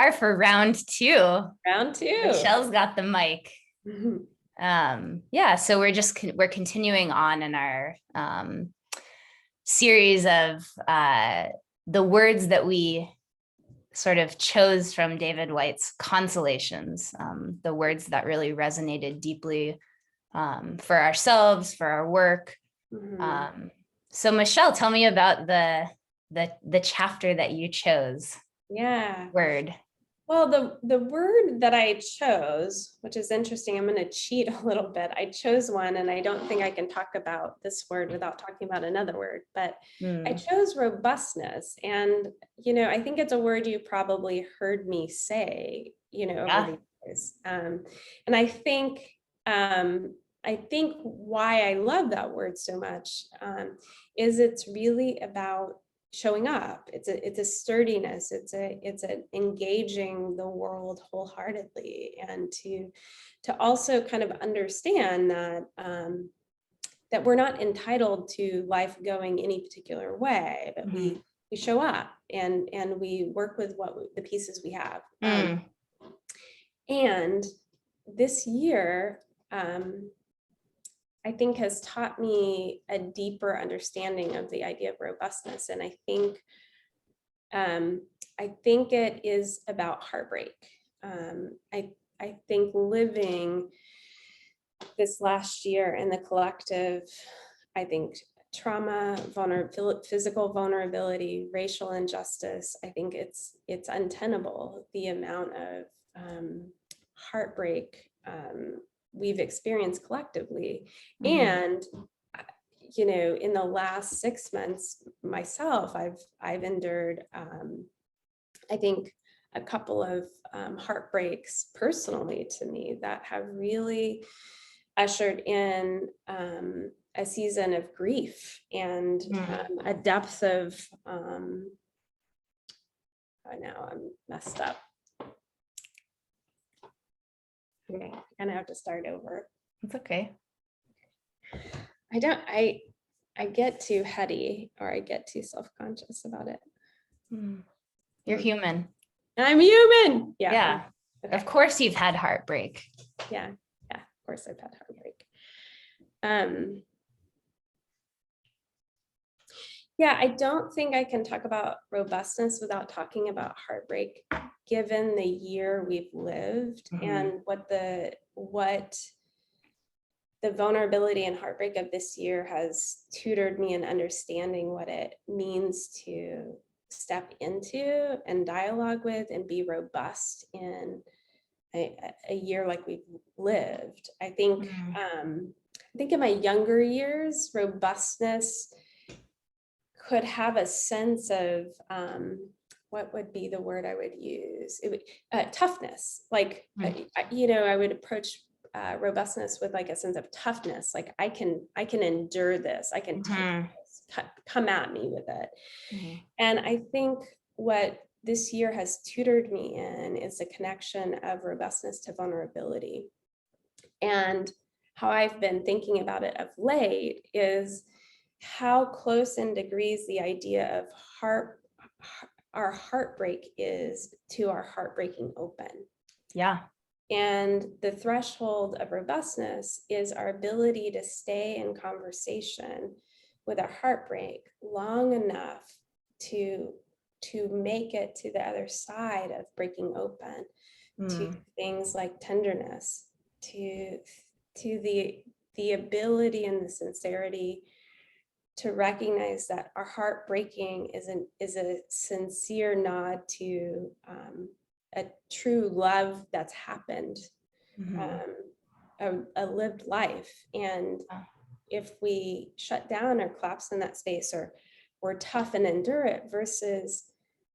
are for round two. Round two. Michelle's got the mic. Yeah, so we're continuing on in our series of the words that we sort of chose from David Whyte's Consolations, the words that really resonated deeply for ourselves, for our work. So Michelle, tell me about the chapter that you chose. Yeah. Word. Well, the word that I chose, which is interesting, I'm going to cheat a little bit. I chose one, and I don't think I can talk about this word without talking about another word, but I chose robustness. And, I think it's a word you probably heard me say, over the years. And I think why I love that word so much is it's really about showing up. It's a sturdiness. It's an engaging the world wholeheartedly, and to also kind of understand that that we're not entitled to life going any particular way, but we show up and we work with the pieces we have. And this year, I think has taught me a deeper understanding of the idea of robustness. And I think it is about heartbreak. I think living this last year in the collective, I think trauma, physical vulnerability, racial injustice, I think it's untenable, the amount of heartbreak we've experienced collectively. And in the last 6 months myself, I've endured I think a couple of heartbreaks personally to me that have really ushered in a season of grief and a depth of oh, now I'm messed up. Okay, I'm gonna have to start over. It's okay. I get too heady, or I get too self-conscious about it. You're human. I'm human. Yeah. Okay. Of course you've had heartbreak. Yeah, of course I've had heartbreak. Yeah, I don't think I can talk about robustness without talking about heartbreak, given the year we've lived and what the vulnerability and heartbreak of this year has tutored me in understanding what it means to step into and dialogue with and be robust in a year like we've lived. I think in my younger years, robustness could have a sense of what would be the word I would use? It would toughness. Like I would approach robustness with like a sense of toughness. Like I can endure this. I can take this. Come at me with it. And I think what this year has tutored me in is the connection of robustness to vulnerability. And how I've been thinking about it of late is how close in degrees the idea of our heartbreak is to our heart breaking open. Yeah. And the threshold of robustness is our ability to stay in conversation with our heartbreak long enough to make it to the other side of breaking open, to things like tenderness, to the ability and the sincerity to recognize that our heart breaking is a sincere nod to a true love that's happened, a lived life. And if we shut down or collapse in that space, or we're tough and endure it, versus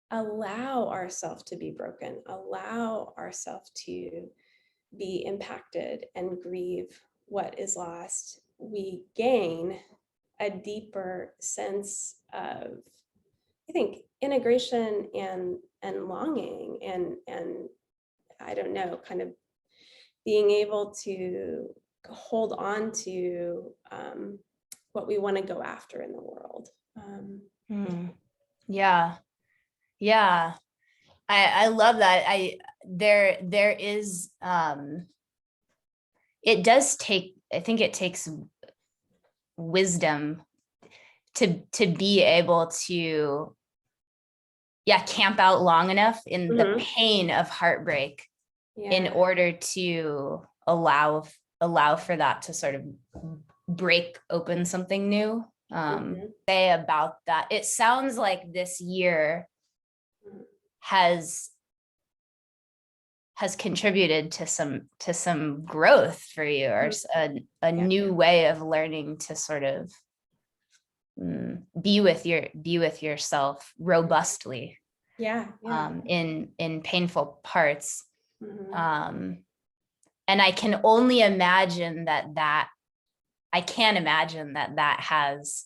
allow ourselves to be broken, allow ourselves to be impacted and grieve what is lost, we gain a deeper sense of, I think, integration and longing and I don't know, kind of being able to hold on to what we want to go after in the world. Yeah. I love that. There is, it does take, I think it takes wisdom to be able to, yeah, camp out long enough in the pain of heartbreak in order to allow for that to sort of break open something new. Say about that, it sounds like this year has contributed to some growth for you, or a new way of learning to sort of be with yourself robustly. In painful parts. And I can only imagine that has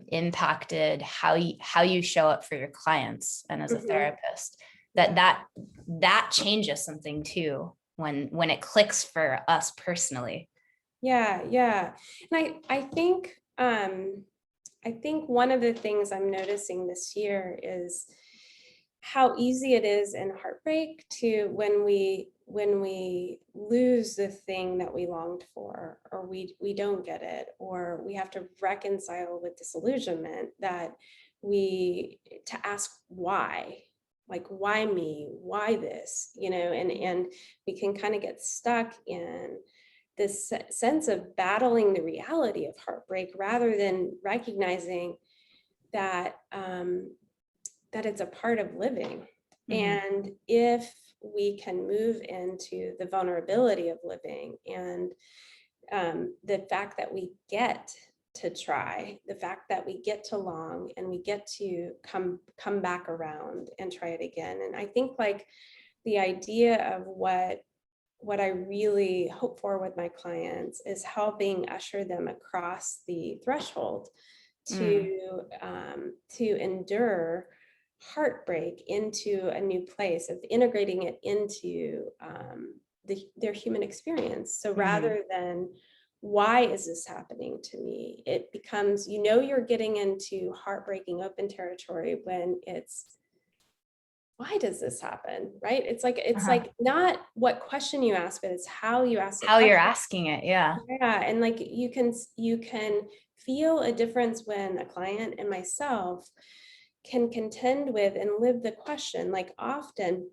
impacted how you show up for your clients and as a therapist. That changes something too when it clicks for us personally. And I think one of the things I'm noticing this year is how easy it is in heartbreak to when we lose the thing that we longed for, or we don't get it, or we have to reconcile with disillusionment, that to ask why, like, why me, why this, and we can kind of get stuck in this sense of battling the reality of heartbreak rather than recognizing that that it's a part of living. And if we can move into the vulnerability of living, and the fact that we get to try, the fact that we get to long, and we get to come back around and try it again. And I think, like, the idea of what I really hope for with my clients is helping usher them across the threshold to endure heartbreak into a new place, of integrating it into their human experience. So rather than, why is this happening to me, it becomes, you're getting into heartbreaking open territory when it's, why does this happen, right? It's like not what question you ask, but it's how you ask it, how you're asking it. Yeah. And like, you can feel a difference when a client and myself can contend with and live the question. Like, often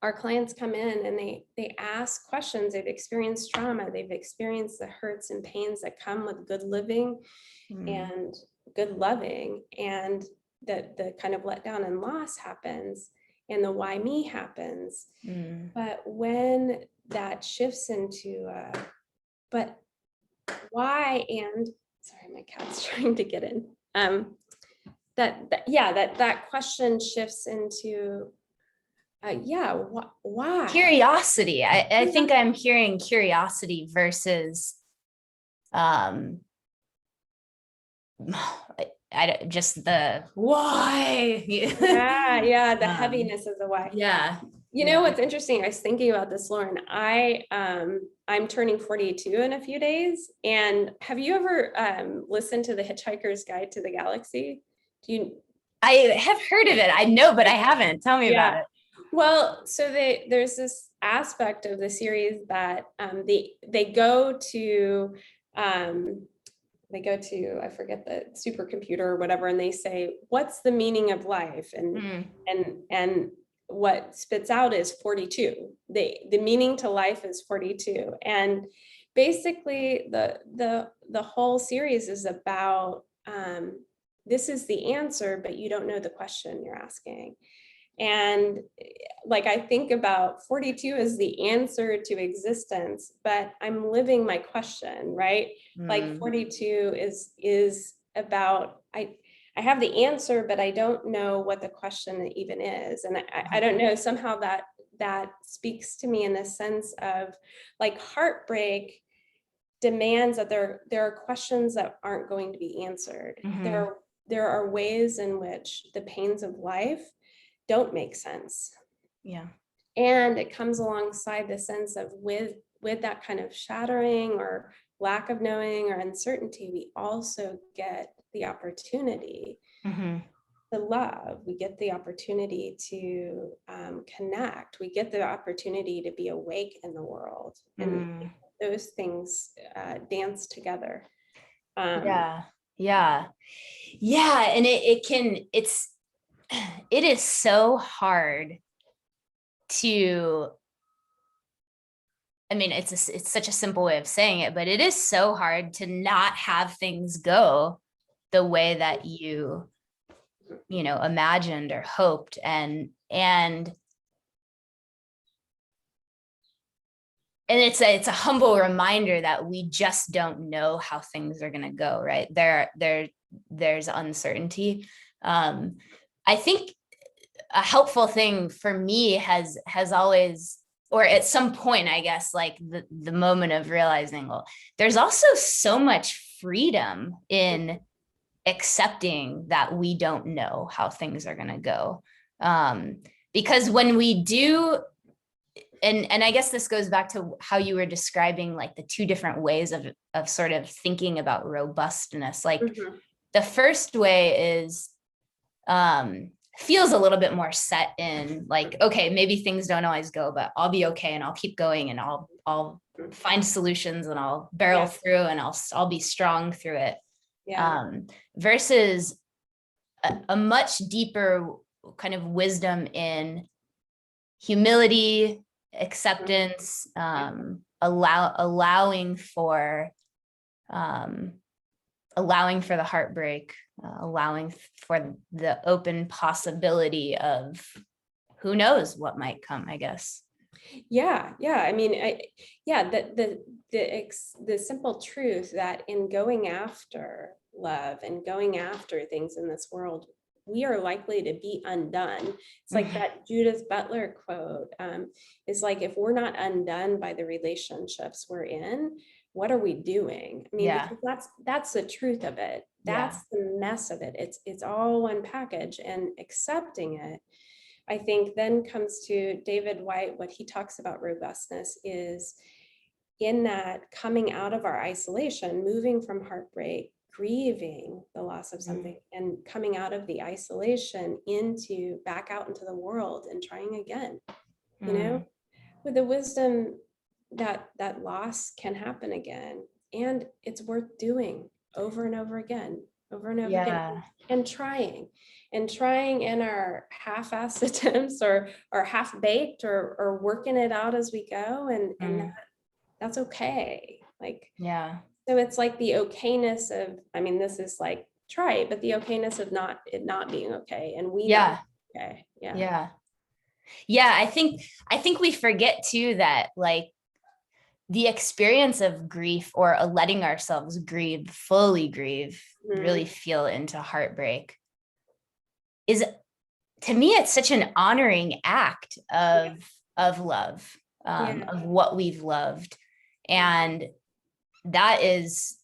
our clients come in and they ask questions. They've experienced trauma, they've experienced the hurts and pains that come with good living and good loving, and the kind of letdown and loss happens, and the why me happens. But when that shifts into but why, and sorry, my cat's trying to get in, that question shifts into why? Curiosity. I think I'm hearing curiosity versus just the why. The heaviness of the why. What's interesting, I was thinking about this, Lauren. I'm turning 42 in a few days, and have you ever listened to The Hitchhiker's Guide to the Galaxy? I have heard of it. I know, but I haven't. Tell me about it. Well, so there's this aspect of the series that they go to I forget the supercomputer or whatever, and they say, what's the meaning of life? And what spits out is 42. The meaning to life is 42. And basically the whole series is about this is the answer, but you don't know the question you're asking. And like, I think about 42 as the answer to existence, but I'm living my question, right? Like 42 is about, I have the answer, but I don't know what the question even is. And I don't know, somehow that speaks to me in the sense of, like, heartbreak demands that there are questions that aren't going to be answered. There are ways in which the pains of life don't make sense. And it comes alongside the sense of, with that kind of shattering or lack of knowing or uncertainty, we also get the opportunity the love, we get the opportunity to connect, we get the opportunity to be awake in the world, and Mm. those things dance together. Yeah. Yeah. Yeah. And it is so hard to, I mean, it's such a simple way of saying it, but it is so hard to not have things go the way that you know, imagined or hoped. And it's a humble reminder that we just don't know how things are going to go, right? There's uncertainty. I think a helpful thing for me has always, or at some point, I guess, like the moment of realizing, well, there's also so much freedom in accepting that we don't know how things are going to go. Because when we do, and I guess this goes back to how you were describing like the two different ways of sort of thinking about robustness. Like Mhm. the first way is feels a little bit more set in, like, okay, maybe things don't always go, but I'll be okay and I'll keep going and I'll find solutions and I'll barrel Yeah, through and I'll be strong through it. yeah, Versus a much deeper kind of wisdom in humility, acceptance, allowing for the heartbreak, allowing for the open possibility of who knows what might come, I guess. yeah. I mean, yeah, the simple truth that in going after love and going after things in this world, we are likely to be undone. It's like that Judith Butler quote, is like, if we're not undone by the relationships we're in, what are we doing? I mean, Yeah. because that's the truth of it. Yeah. That's the mess of it. It's all one package, and accepting it, I think, then comes to David White. What he talks about robustness is in that coming out of our isolation, moving from heartbreak, grieving the loss of something, and coming out of the isolation into back out into the world and trying again, you know, with the wisdom that that loss can happen again, and it's worth doing over and over again, over and over again, Yeah. and trying in our half-assed attempts, or half-baked, or working it out as we go, and that's okay. Like, Yeah. so it's like the okayness of, I mean, this is like trite, but the okayness of not being okay, and we not Yeah. okay. Yeah. Yeah. Yeah. I think we forget too that like the experience of grief, or letting ourselves fully grieve, really Mhm. feel into heartbreak, is, to me, it's such an honoring act Yeah. of love, Yeah. of what we've loved. And that is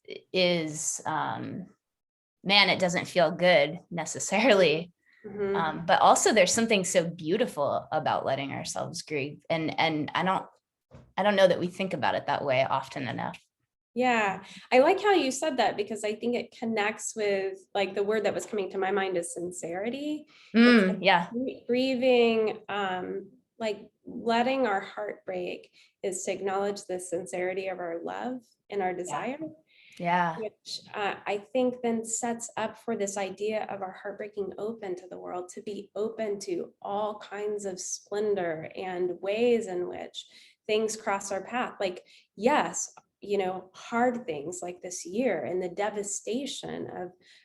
man, it doesn't feel good necessarily. Mhm. But also there's something so beautiful about letting ourselves grieve. And I don't know that we think about it that way often enough. Yeah, I like how you said that, because I think it connects with, like, the word that was coming to my mind is sincerity. It's like Yeah. grieving, like letting our heart break is to acknowledge the sincerity of our love and our Yeah. desire, Yeah. which I think then sets up for this idea of our heart breaking open to the world, to be open to all kinds of splendor and ways in which things cross our path. Like, yes, you know, hard things like this year, and the devastation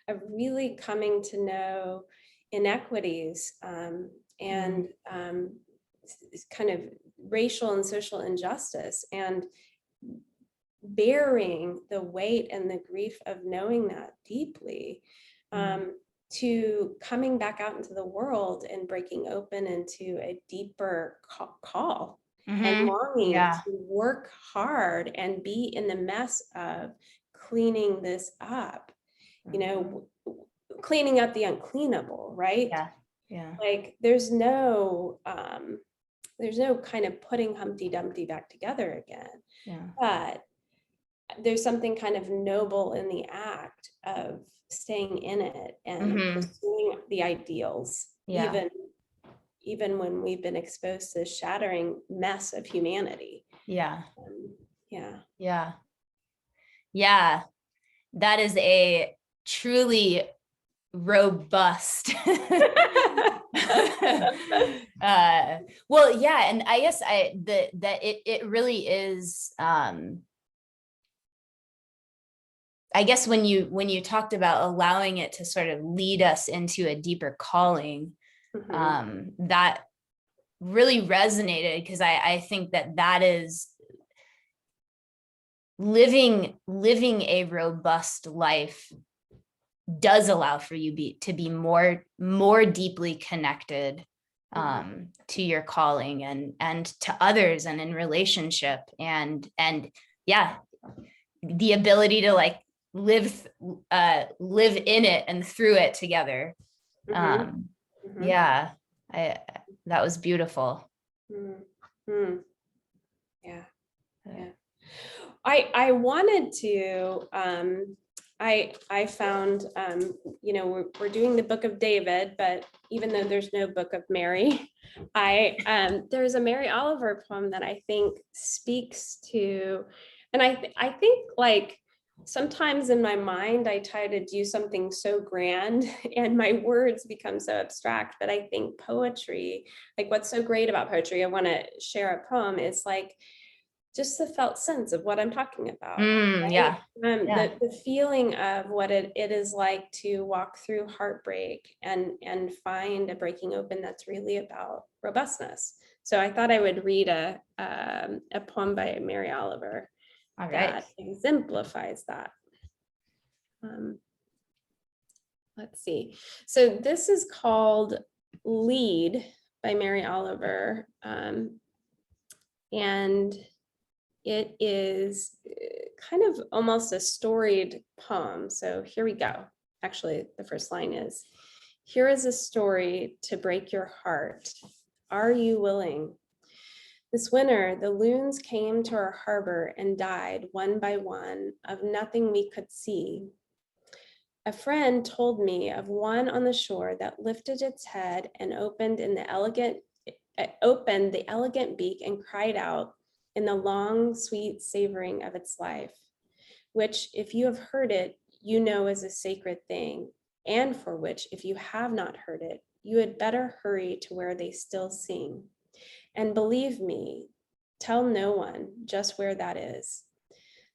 of really coming to know inequities, and kind of racial and social injustice, and bearing the weight and the grief of knowing that deeply, to coming back out into the world and breaking open into a deeper call and longing Yeah. to work hard and be in the mess of cleaning this up, you know, cleaning up the uncleanable, right? Yeah. Yeah. Like, there's no kind of putting Humpty Dumpty back together again, Yeah. but there's something kind of noble in the act of staying in it and pursuing the ideals, Yeah. even when we've been exposed to the shattering mess of humanity. Yeah. Yeah. Yeah. Yeah. That is a truly robust well, yeah, and I guess it really is I guess when you talked about allowing it to sort of lead us into a deeper calling, that really resonated, because I think that is living a robust life does allow for you to be more deeply connected to your calling and to others and in relationship, and yeah, the ability to like live in it and through it together. Yeah, that was beautiful. Yeah. Yeah. I wanted to, I found, we're doing the book of David, but even though there's no book of Mary, there's a Mary Oliver poem that I think speaks to, and I think like sometimes in my mind, I try to do something so grand and my words become so abstract, but I think poetry, like what's so great about poetry, I want to share a poem, is like, just the felt sense of what I'm talking about. Right? Yeah. The feeling of what it is like to walk through heartbreak and find a breaking open that's really about robustness. So I thought I would read a poem by Mary Oliver that exemplifies that. Let's see. So this is called Lead by Mary Oliver. And it is kind of almost a storied poem. So here we go. Actually, the first line is, "Here is a story to break your heart. Are you willing? This winter, the loons came to our harbor and died one by one of nothing we could see. A friend told me of one on the shore that lifted its head and opened the elegant beak and cried out in the long, sweet savoring of its life, which, if you have heard it, you know is a sacred thing, and for which, if you have not heard it, you had better hurry to where they still sing. And believe me, tell no one just where that is."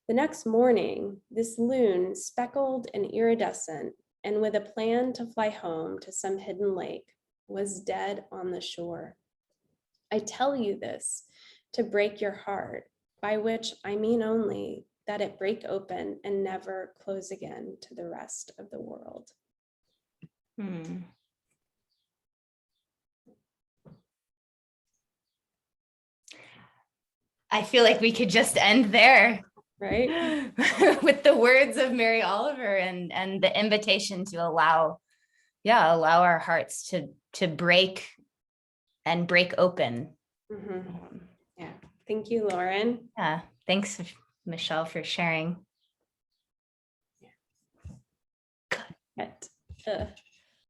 The next morning, this loon, speckled and iridescent, and with a plan to fly home to some hidden lake, was dead on the shore. I tell you this to break your heart, by which I mean only that it break open and never close again to the rest of the world. I feel like we could just end there, right? With the words of Mary Oliver and the invitation to allow our hearts to break open. Yeah. Thank you, Lauren. Yeah. Thanks, Michelle, for sharing. Cut.